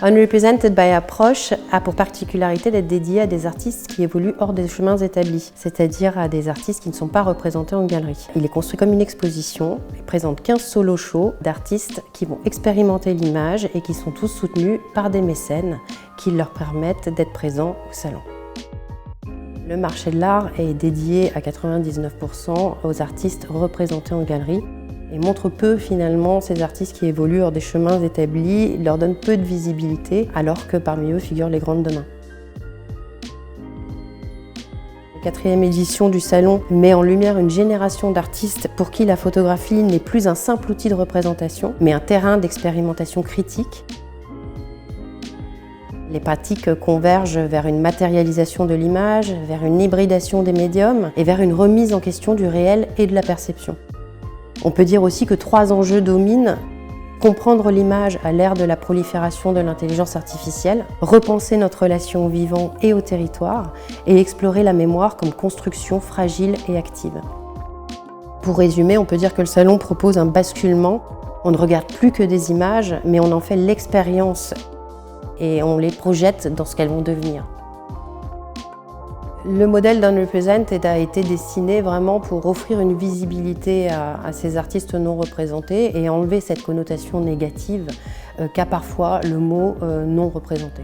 Unrepresented by Approach a pour particularité d'être dédié à des artistes qui évoluent hors des chemins établis, c'est-à-dire à des artistes qui ne sont pas représentés en galerie. Il est construit comme une exposition et présente 15 solo shows d'artistes qui vont expérimenter l'image et qui sont tous soutenus par des mécènes qui leur permettent d'être présents au salon. Le marché de l'art est dédié à 99% aux artistes représentés en galerie et montre peu finalement ces artistes qui évoluent hors des chemins établis, leur donne peu de visibilité alors que parmi eux figurent les grandes demain. La 4e édition du salon met en lumière une génération d'artistes pour qui la photographie n'est plus un simple outil de représentation, mais un terrain d'expérimentation critique. Les pratiques convergent vers une matérialisation de l'image, vers une hybridation des médiums et vers une remise en question du réel et de la perception. On peut dire aussi que 3 enjeux dominent: comprendre l'image à l'ère de la prolifération de l'intelligence artificielle, repenser notre relation au vivant et au territoire, et explorer la mémoire comme construction fragile et active. Pour résumer, on peut dire que le salon propose un basculement. On ne regarde plus que des images, mais on en fait l'expérience et on les projette dans ce qu'elles vont devenir. Le modèle d'Unrepresented a été dessiné vraiment pour offrir une visibilité à ces artistes non représentés et enlever cette connotation négative qu'a parfois le mot non représenté.